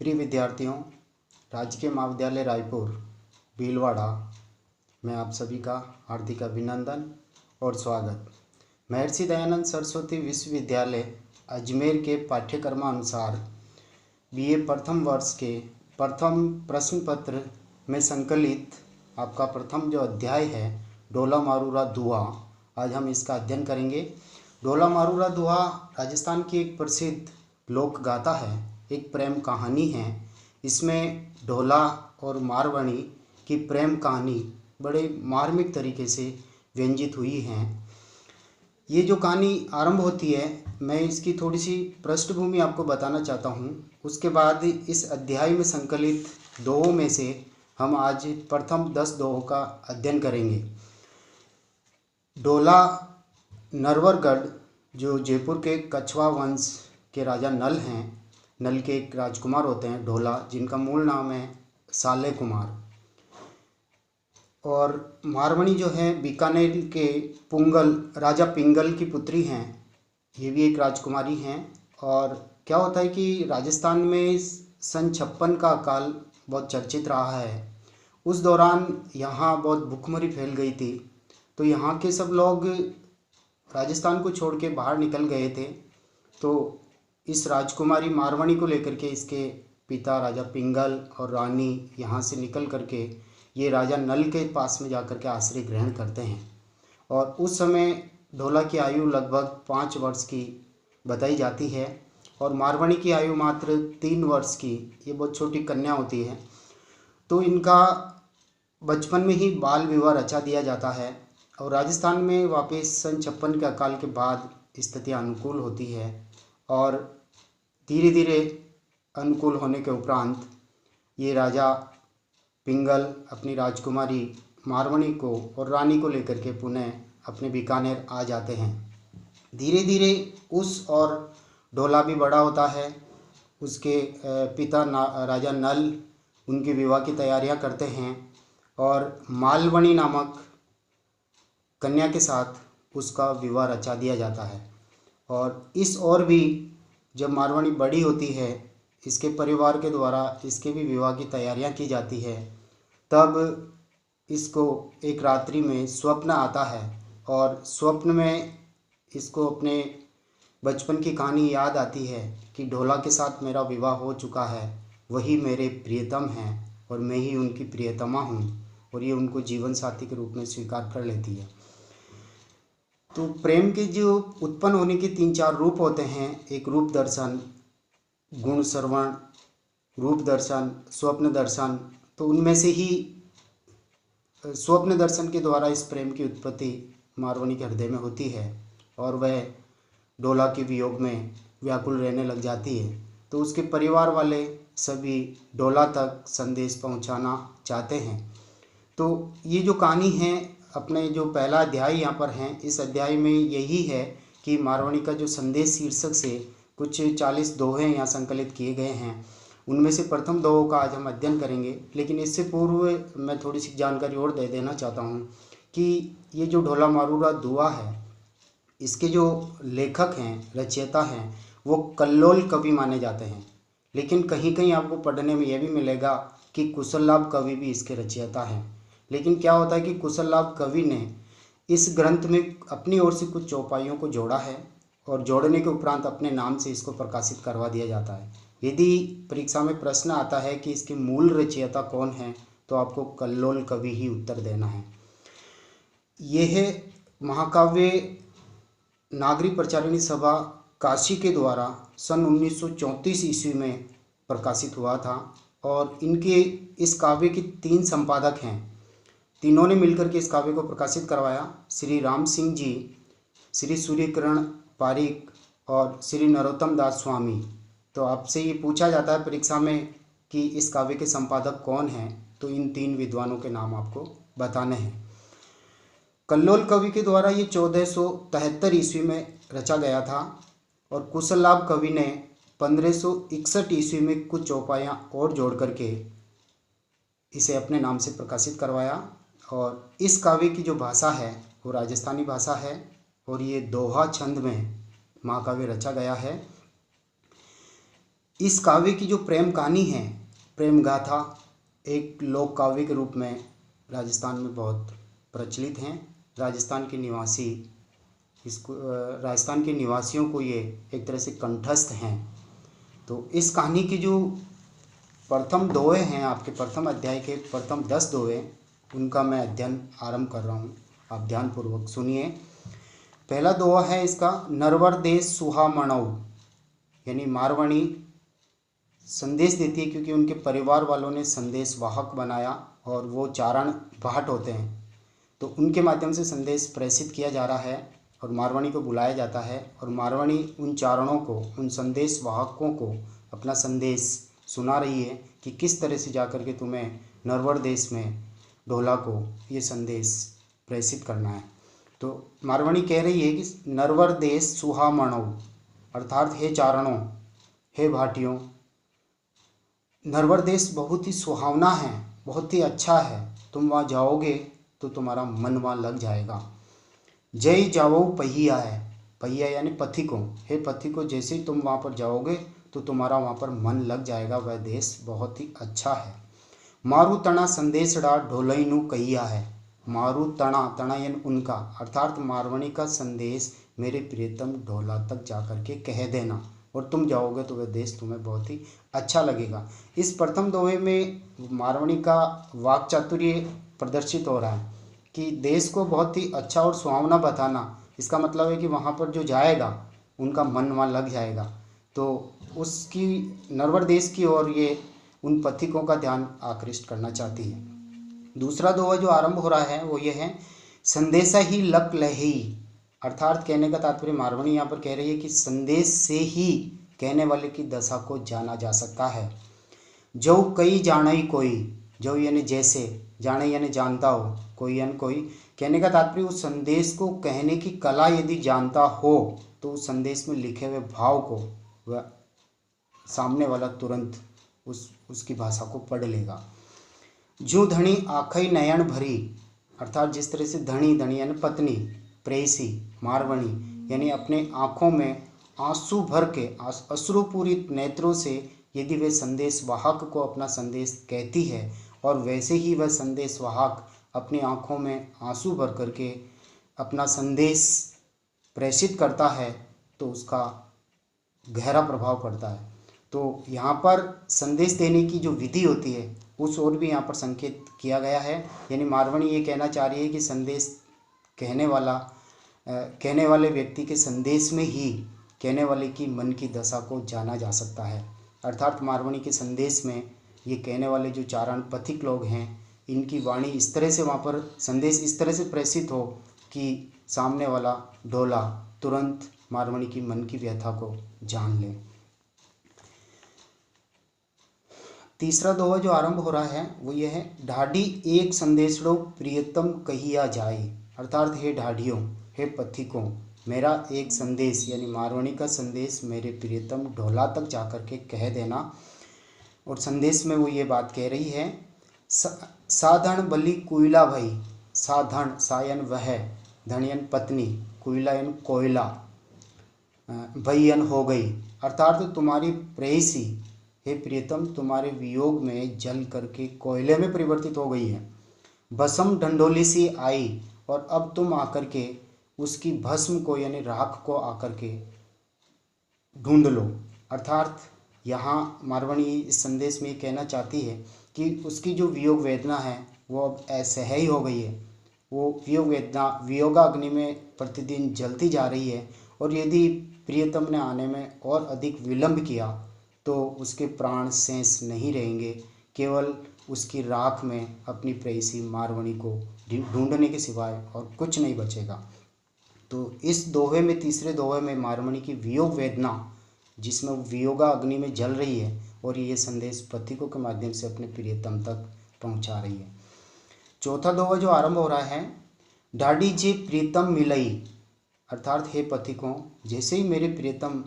प्रिय विद्यार्थियों, राजकीय महाविद्यालय रायपुर भीलवाड़ा में आप सभी का हार्दिक अभिनंदन और स्वागत। महर्षि दयानंद सरस्वती विश्वविद्यालय अजमेर के पाठ्यक्रमानुसार बीए प्रथम वर्ष के प्रथम प्रश्न पत्र में संकलित आपका प्रथम जो अध्याय है ढोला मारूरा दुआ, आज हम इसका अध्ययन करेंगे। ढोला मारूरा दुआ राजस्थान की एक प्रसिद्ध लोक गाथा है, एक प्रेम कहानी है। इसमें ढोला और मारवाणी की प्रेम कहानी बड़े मार्मिक तरीके से व्यंजित हुई है। ये जो कहानी आरंभ होती है, मैं इसकी थोड़ी सी पृष्ठभूमि आपको बताना चाहता हूँ। उसके बाद इस अध्याय में संकलित दोहों में से हम आज प्रथम 10 दोहों का अध्ययन करेंगे। ढोला नरवरगढ़ जो जयपुर के कछवा वंश के राजा नल हैं, नल के एक राजकुमार होते हैं ढोला, जिनका मूल नाम है साले कुमार। और मारवाणी जो है बीकानेर के पुंगल राजा पिंगल की पुत्री हैं, ये भी एक राजकुमारी हैं। और क्या होता है कि राजस्थान में सन 56 का अकाल बहुत चर्चित रहा है। उस दौरान यहाँ बहुत भूखमरी फैल गई थी, तो यहाँ के सब लोग राजस्थान को छोड़ के बाहर निकल गए थे। तो इस राजकुमारी मारवाणी को लेकर के इसके पिता राजा पिंगल और रानी यहाँ से निकल करके ये राजा नल के पास में जाकर के आश्रय ग्रहण करते हैं। और उस समय ढोला की आयु लगभग 5 वर्ष की बताई जाती है और मारवाणी की आयु मात्र 3 वर्ष की, ये बहुत छोटी कन्या होती है। तो इनका बचपन में ही बाल विवाह रचा दिया जाता है और राजस्थान में वापस सन 56 के अकाल के बाद स्थिति अनुकूल होती है और धीरे धीरे अनुकूल होने के उपरांत ये राजा पिंगल अपनी राजकुमारी मारवाणी को और रानी को लेकर के पुनः अपने बीकानेर आ जाते हैं। धीरे धीरे उस और ढोला भी बड़ा होता है। उसके पिता राजा नल उनके विवाह की तैयारियां करते हैं और मालवणी नामक कन्या के साथ उसका विवाह रचा दिया जाता है। और इस और भी जब मारवाणी बड़ी होती है, इसके परिवार के द्वारा इसके भी विवाह की तैयारियां की जाती है। तब इसको एक रात्रि में स्वप्न आता है और स्वप्न में इसको अपने बचपन की कहानी याद आती है कि ढोला के साथ मेरा विवाह हो चुका है, वही मेरे प्रियतम हैं और मैं ही उनकी प्रियतमा हूँ, और ये उनको जीवन साथी के रूप में स्वीकार कर लेती है। तो प्रेम के जो उत्पन्न होने के 3-4 रूप होते हैं, एक रूप दर्शन, गुण श्रवण, रूप दर्शन, स्वप्न दर्शन। तो उनमें से ही स्वप्न दर्शन के द्वारा इस प्रेम की उत्पत्ति मारवाणी के हृदय में होती है और वह ढोला के वियोग में व्याकुल रहने लग जाती है। तो उसके परिवार वाले सभी ढोला तक संदेश पहुंचाना चाहते हैं। तो ये जो कहानी है, अपने जो पहला अध्याय यहाँ पर है, इस अध्याय में यही है कि मारवाणी का जो संदेश शीर्षक से कुछ 40 दोहे यहाँ संकलित किए गए हैं। उनमें से प्रथम दोहों का आज हम अध्ययन करेंगे। लेकिन इससे पूर्व मैं थोड़ी सी जानकारी और दे देना चाहता हूँ कि ये जो ढोला मारूरा दुआ है, इसके जो लेखक हैं, रचयिता हैं, वो कल्लोल कवि माने जाते हैं। लेकिन कहीं कहीं आपको पढ़ने में यह भी मिलेगा कि कुशललाभ कवि भी इसके रचयिता हैं। लेकिन क्या होता है कि कुशललाभ कवि ने इस ग्रंथ में अपनी ओर से कुछ चौपाइयों को जोड़ा है और जोड़ने के उपरांत अपने नाम से इसको प्रकाशित करवा दिया जाता है। यदि परीक्षा में प्रश्न आता है कि इसके मूल रचयिता कौन है, तो आपको कल्लोल कवि ही उत्तर देना है। यह महाकाव्य नागरी प्रचारिणी सभा काशी के द्वारा सन 1934 ईस्वी में प्रकाशित हुआ था और इनके इस काव्य के 3 संपादक हैं। तीनों ने मिलकर के इस काव्य को प्रकाशित करवाया, श्री राम सिंह जी, श्री सूर्यकिरण पारिक और श्री नरोत्तम दास स्वामी। तो आपसे ये पूछा जाता है परीक्षा में कि इस काव्य के संपादक कौन हैं, तो इन 3 विद्वानों के नाम आपको बताने हैं। कल्लोल कवि के द्वारा ये 1473 ईस्वी में रचा गया था और कुशललाभ कवि ने 1561 ईस्वी में कुछ चौपाइयाँ और जोड़ करके इसे अपने नाम से प्रकाशित करवाया। और इस काव्य की जो भाषा है वो राजस्थानी भाषा है और ये दोहा छंद में महाकाव्य रचा गया है। इस काव्य की जो प्रेम कहानी है, प्रेम गाथा, एक लोक काव्य के रूप में राजस्थान में बहुत प्रचलित हैं। राजस्थान के निवासी इसको राजस्थान के निवासियों को ये एक तरह से कंठस्थ हैं। तो इस कहानी की जो प्रथम दोहे हैं, आपके प्रथम अध्याय के प्रथम 10 दोहे, उनका मैं अध्ययन आरंभ कर रहा हूँ। आप ध्यानपूर्वक सुनिए। पहला दोहा है इसका, नरवर देश सुहा मणौ, यानी मारवाणी संदेश देती है, क्योंकि उनके परिवार वालों ने संदेश वाहक बनाया और वो चारण भाट होते हैं, तो उनके माध्यम से संदेश प्रेषित किया जा रहा है और मारवाणी को बुलाया जाता है और मारवाणी उन चारणों को, उन संदेश वाहकों को अपना संदेश सुना रही है कि किस तरह से जाकर के तुम्हें नरवर देश में ढोला को ये संदेश प्रेषित करना है। तो मारवाणी कह रही है कि नरवर देश सुहा मणौ, अर्थात हे चारणों, हे भाटियों, नरवर देश बहुत ही सुहावना है, बहुत ही अच्छा है, तुम वहाँ जाओगे तो तुम्हारा मन वहाँ लग जाएगा। जय जाओ पहिया है, पहिया यानी पथिकों, हे पथिकों, जैसे ही तुम वहाँ पर जाओगे तो तुम्हारा वहाँ पर मन लग जाएगा, वह देश बहुत ही अच्छा है। मारू तना संदेशड़ा ढोलईनु कहिया है, मारू तना, तना यानी उनका, अर्थात मारवाणी का संदेश मेरे प्रियतम ढोला तक जाकर के कह देना और तुम जाओगे तो वह देश तुम्हें बहुत ही अच्छा लगेगा। इस प्रथम दोहे में मारवाणी का वाक चातुर्य प्रदर्शित हो रहा है कि देश को बहुत ही अच्छा और सुहावना बताना। इसका मतलब है कि वहाँ पर जो जाएगा उनका मन वहाँ लग जाएगा, तो उसकी नरवर देश की ओर ये उन पथिकों का ध्यान आकृष्ट करना चाहती है। दूसरा दोहा जो आरंभ हो रहा है वो ये है, संदेशा ही लक लही, अर्थात कहने का तात्पर्य मारवाणी यहाँ पर कह रही है कि संदेश से ही कहने वाले की दशा को जाना जा सकता है। जो कई जाने कोई, जो यानी जैसे, जाने यानी जानता हो, कोई यानी कोई, कहने का तात्पर्य उस संदेश को कहने की कला यदि जानता हो तो उस संदेश में लिखे हुए भाव को वह सामने वाला तुरंत उसकी भाषा को पढ़ लेगा। जो धनी आखई नयन भरी, अर्थात जिस तरह से धनी, धनी यानी पत्नी, प्रेयसी मारवाणी यानी अपने आँखों में आंसू भर के, अश्रुपूरित नेत्रों से यदि वे संदेश वाहक को अपना संदेश कहती है और वैसे ही वह संदेश वाहक अपनी आँखों में आंसू भर करके अपना संदेश प्रेषित करता है तो उसका गहरा प्रभाव पड़ता है। तो यहाँ पर संदेश देने की जो विधि होती है उस ओर भी यहाँ पर संकेत किया गया है, यानी मारवाणी ये कहना चाह रही है कि संदेश कहने वाले व्यक्ति के संदेश में ही कहने वाले की मन की दशा को जाना जा सकता है। अर्थात मारवाणी के संदेश में ये कहने वाले जो चारण पथिक लोग हैं, इनकी वाणी इस तरह से, वहाँ पर संदेश इस तरह से प्रेषित हो कि सामने वाला ढोला तुरंत मारवाणी की मन की व्यथा को जान ले। तीसरा दोहा जो आरंभ हो रहा है वो ये है, ढाडी एक संदेशड़ो प्रियतम कहिया जाए, अर्थात हे ढाडियों, हे पथिकों, मेरा एक संदेश यानी मारवाणी का संदेश मेरे प्रियतम ढोला तक जाकर के कह देना। और संदेश में वो ये बात कह रही है, साधन बलि कुइला भई, साधन, सायन वह, धनियन पत्नी, कुइला यानी कोयला, भैयन हो गई, अर्थात तुम्हारी प्रेयसी हे प्रियतम तुम्हारे वियोग में जल करके कोयले में परिवर्तित हो गई है। भस्म ढंढोली सी आई, और अब तुम आकर के उसकी भस्म को यानी राख को आकर के ढूंढ लो। अर्थात यहाँ मारवाणी इस संदेश में कहना चाहती है कि उसकी जो वियोग वेदना है वो अब असह्य हो गई है, वो वियोग वेदना वियोगाग्नि में प्रतिदिन जलती जा रही है, और यदि प्रियतम ने आने में और अधिक विलंब किया तो उसके प्राण शेष नहीं रहेंगे, केवल उसकी राख में अपनी प्रेयसी मारवाणी को ढूंढने के सिवाय और कुछ नहीं बचेगा। तो इस दोहे में, तीसरे दोहे में मारवाणी की वियोग वेदना, जिसमें वो वियोगा अग्नि में जल रही है और ये संदेश पथिकों के माध्यम से अपने प्रियतम तक पहुंचा रही है। चौथा दोहा जो आरंभ हो रहा है, ढाडी जे प्रियतम मिलई, अर्थात हे पथिकों, जैसे ही मेरे प्रियतम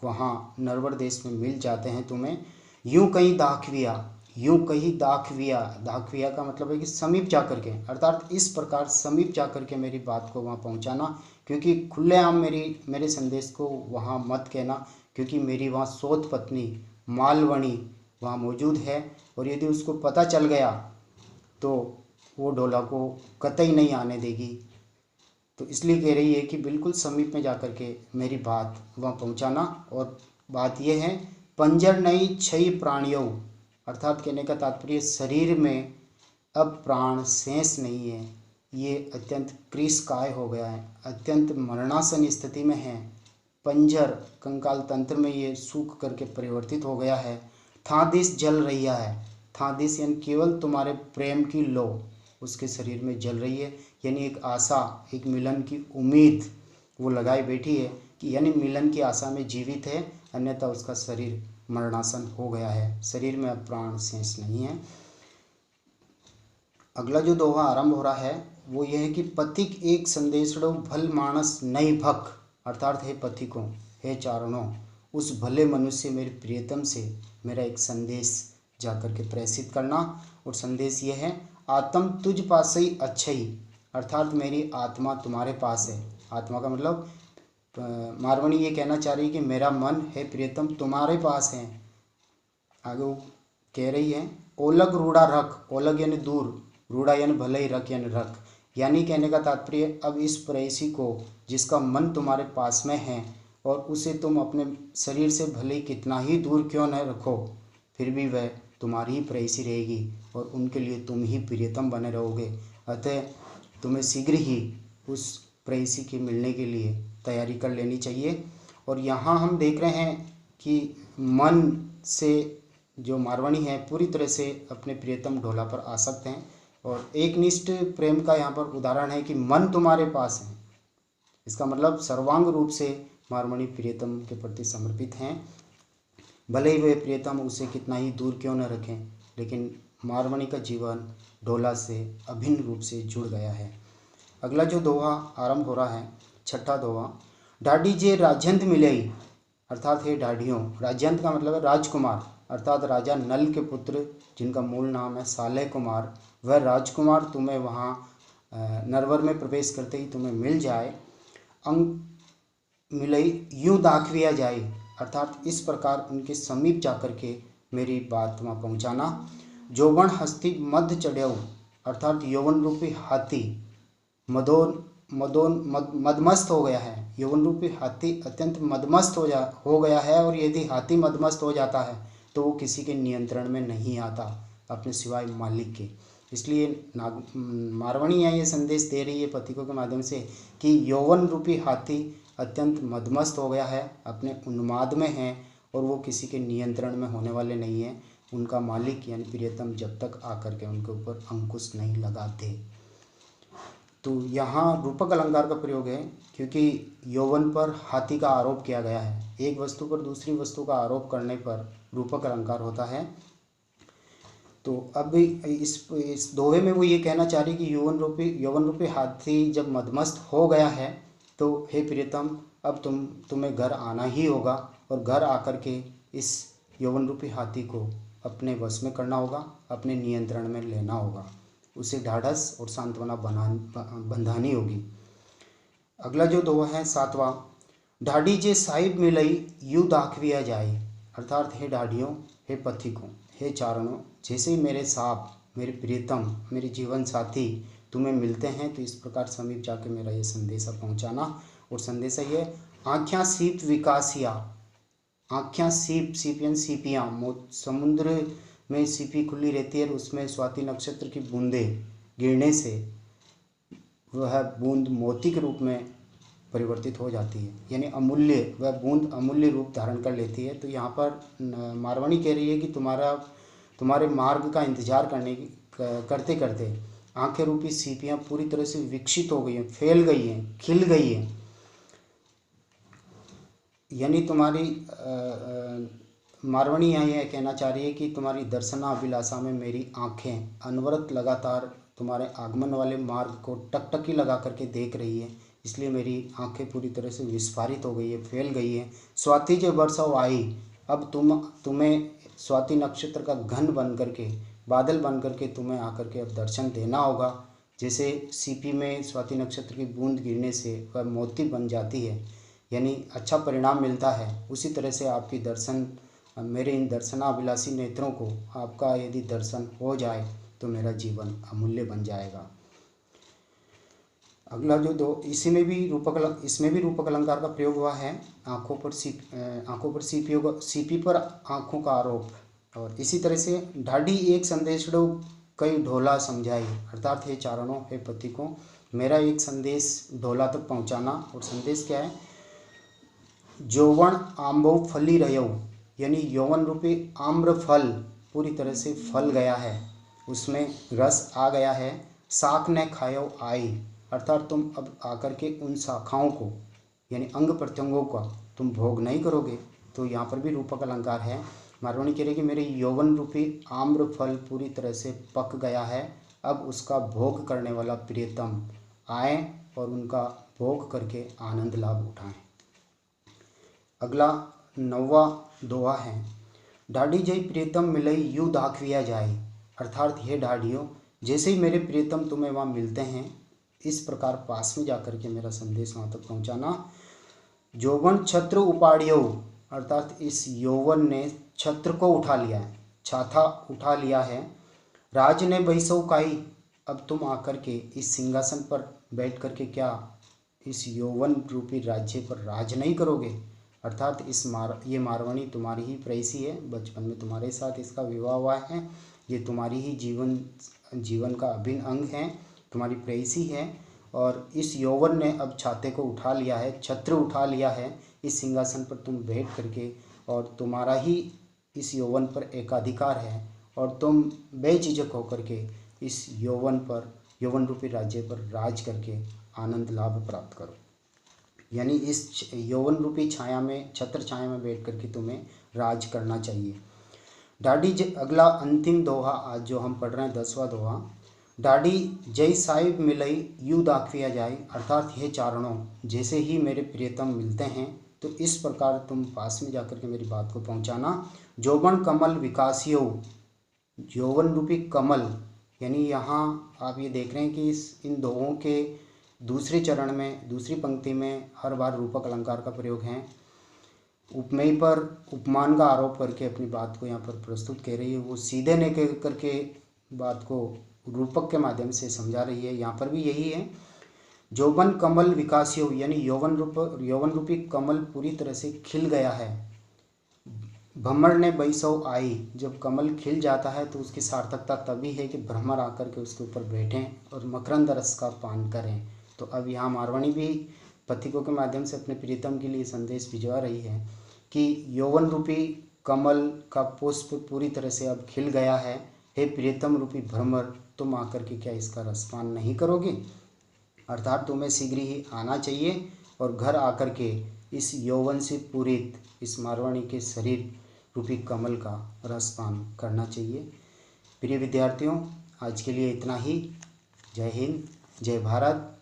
वहाँ नरवर देश में मिल जाते हैं तुम्हें, यूं कहीं दाखविया, यूं कहीं दाखविया, दाखविया का मतलब है कि समीप जाकर के, अर्थात इस प्रकार समीप जाकर के मेरी बात को वहाँ पहुँचाना, क्योंकि खुलेआम मेरे संदेश को वहाँ मत कहना, क्योंकि मेरी वहाँ सोत पत्नी मालवणी वहाँ मौजूद है, और यदि उसको पता चल गया तो वो ढोला को कतई नहीं आने देगी। तो इसलिए कह रही है कि बिल्कुल समीप में जाकर के मेरी बात वहाँ पहुँचाना। और बात यह है, पंजर नहीं छई प्राणियों, अर्थात कहने का तात्पर्य शरीर में अब प्राण शेष नहीं है, ये अत्यंत क्रिशकाय हो गया है, अत्यंत मरणासन स्थिति में है। पंजर कंकाल तंत्र में ये सूख करके परिवर्तित हो गया है। थादिस जल रही है, थादिस यानी केवल तुम्हारे प्रेम की लो उसके शरीर में जल रही है, यानी एक आशा, एक मिलन की उम्मीद वो लगाई बैठी है कि यानी मिलन की आशा में जीवित है, अन्यथा उसका शरीर मरणासन हो गया है, शरीर में अब प्राण शेष नहीं है। अगला जो दोहा आरंभ हो रहा है वो यह है कि पथिक एक संदेशड़ो भल मानस नहीं भक, अर्थात हे पथिकों, हे चारणों, उस भले मनुष्य मेरे प्रियतम से मेरा एक संदेश जाकर के प्रेषित करना। और संदेश ये है, आत्म तुझ पास ही अच्छई, अर्थात मेरी आत्मा तुम्हारे पास है। आत्मा का मतलब मारवणी ये कहना चाह रही है कि मेरा मन है प्रियतम तुम्हारे पास है। आगे वो कह रही है, ओलग रूढ़ा रख, ओलग यानी दूर, रूढ़ा यानी भले ही, रख यानी रख, यानी कहने का तात्पर्य अब इस प्रेयसी को जिसका मन तुम्हारे पास में है और उसे तुम अपने शरीर से भले ही कितना ही दूर क्यों न रखो, फिर भी वह तुम्हारी ही प्रेयसी रहेगी और उनके लिए तुम ही प्रियतम बने रहोगे। अतः तुम्हें शीघ्र ही उस प्रेयसी के मिलने के लिए तैयारी कर लेनी चाहिए। और यहाँ हम देख रहे हैं कि मन से जो मारवाणी है पूरी तरह से अपने प्रियतम ढोला पर आसक्त हैं, और एकनिष्ठ प्रेम का यहाँ पर उदाहरण है कि मन तुम्हारे पास है। इसका मतलब सर्वांग रूप से मारवाणी प्रियतम के प्रति समर्पित हैं, भले ही वे प्रियतम उसे कितना ही दूर क्यों न रखें, लेकिन मारवाणी का जीवन ढोला से अभिन्न रूप से जुड़ गया है। अगला जो दोहा आरंभ हो रहा है, छठा दोहा, ढाडी जे राजंत मिलई, अर्थात हे ढाडियों, राजंत का मतलब है राजकुमार, अर्थात राजा नल के पुत्र जिनका मूल नाम है सालेह कुमार, वह राजकुमार तुम्हें वहाँ नरवर में प्रवेश करते ही तुम्हें मिल जाए। अंग मिलई यूँ दाखविया जाए, अर्थात इस प्रकार उनके समीप जाकर के मेरी बात वहाँ पहुँचाना। जोवन हस्ती मद चढ़्यऊ, अर्थात यौवन रूपी हाथी मदमस्त हो गया है। यौवन रूपी हाथी अत्यंत मदमस्त हो गया है, और यदि हाथी मदमस्त हो जाता है तो वो किसी के नियंत्रण में नहीं आता अपने सिवाय मालिक के। इसलिए मारवाणी यहाँ ये संदेश दे रही है पथिकों के माध्यम से कि यौवन रूपी हाथी अत्यंत मदमस्त हो गया है, अपने उन्माद में है, और वो किसी के नियंत्रण में होने वाले नहीं हैं। उनका मालिक यानी प्रियतम जब तक आकर के उनके ऊपर अंकुश नहीं लगाते। तो यहाँ रूपक अलंकार का प्रयोग है, क्योंकि यौवन पर हाथी का आरोप किया गया है। एक वस्तु पर दूसरी वस्तु का आरोप करने पर रूपक अलंकार होता है। तो अब इस दोहे में वो ये कहना चाह रही कि यौवन रूपी हाथी जब मदमस्त हो गया है तो हे प्रियतम, अब तुम्हें घर आना ही होगा, और घर आकर के इस यौवन रूपी हाथी को अपने वश में करना होगा, अपने नियंत्रण में लेना होगा, उसे ढाढ़स और सांत्वना बंधानी होगी। अगला जो दोहा है सातवां, ढाडी जे साहिब मिलई यूँ दाखविया जाए, अर्थात हे ढाडियों, हे पथिकों, हे चारणों, जैसे ही मेरे साहब, मेरे प्रियतम, मेरे जीवन साथी तुम्हें मिलते हैं तो इस प्रकार समीप जाके मेरा ये संदेशा पहुंचाना। और संदेशा ये, आँख्याँ सीप विकासिया, आँख्याँ सीप यानी सीपियाँ, समुद्र में सीपी खुली रहती है और उसमें स्वाति नक्षत्र की बूंदें गिरने से वह बूंद मोती के रूप में परिवर्तित हो जाती है, यानी अमूल्य, वह बूंद अमूल्य रूप धारण कर लेती है। तो यहाँ पर मारवाणी कह रही है कि तुम्हारे मार्ग का इंतजार करते करते आंखें रूपी सीपियाँ पूरी तरह से विकसित हो गई हैं, फैल गई हैं, खिल गई हैं, यानी तुम्हारी मारवाणी यहाँ यह कहना चाह रही है कि तुम्हारी दर्शनाभिलाषा में मेरी आंखें अनवरत लगातार तुम्हारे आगमन वाले मार्ग को टकटकी लगा करके देख रही है, इसलिए मेरी आंखें पूरी तरह से विस्फारित हो गई है, फैल गई है। स्वाति जो वर्षा आई, अब तुम्हें स्वाति नक्षत्र का घन बन करके, बादल बन करके तुम्हें आकर के अब दर्शन देना होगा। जैसे सीपी में स्वाति नक्षत्र की बूंद गिरने से वह मोती बन जाती है, यानी अच्छा परिणाम मिलता है, उसी तरह से आपकी दर्शन मेरे इन दर्शनाभिलाषी नेत्रों को आपका यदि दर्शन हो जाए तो मेरा जीवन अमूल्य बन जाएगा। अगला जो दो, इसमें भी रूपक अलंकार का प्रयोग हुआ है। आँखों पर सीपी पर आँखों का आरोप। और इसी तरह से ढाडी एक संदेशड़ो कई ढोला समझाई, अर्थात हे चारणों, हे पति को मेरा एक संदेश ढोला तक पहुंचाना। और संदेश क्या है? यौवन आम्बो फली रहो, यानी यौवन रूपी आम्र फल पूरी तरह से फल गया है, उसमें रस आ गया है। शाख ने खायो आई, अर्थात तुम अब आकर के उन शाखाओं को यानी अंग प्रत्यंगों का तुम भोग नहीं करोगे। तो यहाँ पर भी रूपक अलंकार है। मारवाणी कह रही कि मेरे यौवन रूपी आम्र फल पूरी तरह से पक गया है, अब उसका भोग करने वाला प्रियतम आए और उनका भोग करके आनंद लाभ उठाएं। अगला 9वां दोहा है। ढाडी जय प्रियतम मिलई यू दाखविया जाए, अर्थात हे ढाडियों, जैसे ही मेरे प्रियतम तुम्हें वहाँ मिलते हैं इस प्रकार पास में जाकर के मेरा संदेश वहाँ तक पहुँचाना। यौवन छत्र उपाड़ियो, अर्थात इस यौवन ने छत्र को उठा लिया है, छाथा उठा लिया है। राज ने बहिसौ काई, अब तुम आकर के इस सिंहासन पर बैठ कर के क्या इस यौवन रूपी राज्य पर राज नहीं करोगे? अर्थात ये मारवाणी तुम्हारी ही प्रेयसी है, बचपन में तुम्हारे साथ इसका विवाह हुआ है, ये तुम्हारी ही जीवन का अभिन्न अंग है, तुम्हारी प्रेयसी है। और इस यौवन ने अब छाते को उठा लिया है, छत्र उठा लिया है, इस सिंहासन पर तुम बैठ करके, और तुम्हारा ही इस यौवन पर एकाधिकार है, और तुम बेझिझक होकर के इस यौवन रूपी राज्य पर राज करके आनंद लाभ प्राप्त करो। यानी इस यौवन रूपी छत्र छाया में बैठ करके तुम्हें राज करना चाहिए। अगला अंतिम दोहा आज जो हम पढ़ रहे हैं 10वां दोहा। डाडी जय साहिब मिलई यू दाखविया जाए, अर्थात हे चारणों, जैसे ही मेरे प्रियतम मिलते हैं तो इस प्रकार तुम पास में जाकर के मेरी बात को पहुंचाना। यौवन कमल विकासियो, यौवन रूपी कमल, यानी यहाँ आप ये देख रहे हैं कि इन दोहों के दूसरे चरण में दूसरी पंक्ति में हर बार रूपक अलंकार का प्रयोग है। उपमेय पर उपमान का आरोप करके अपनी बात को यहाँ पर प्रस्तुत कर रही है, वो सीधे नहीं कह करके बात को रूपक के माध्यम से समझा रही है। यहाँ पर भी यही है। यौवन कमल विकासियो, यानी यौवन रूपी कमल पूरी तरह से खिल गया है। भ्रमर ने बैसौ आई, जब कमल खिल जाता है तो उसकी सार्थकता तभी है कि भ्रमर आकर के उसके ऊपर बैठें और मकरंद रस का पान करें। तो अब यहाँ मारवाणी भी पथिकों के माध्यम से अपने प्रियतम के लिए संदेश भिजवा रही है कि यौवन रूपी कमल का पुष्प पूरी तरह से अब खिल गया है। हे प्रियतम रूपी भ्रमर, तुम आकर के क्या इसका रसपान नहीं करोगे? अर्थात तुम्हें शीघ्र ही आना चाहिए और घर आकर के इस यौवन से पूरित इस मारवाणी के शरीर रूपी कमल का रसपान करना चाहिए। प्रिय विद्यार्थियों, आज के लिए इतना ही। जय हिंद, जय भारत।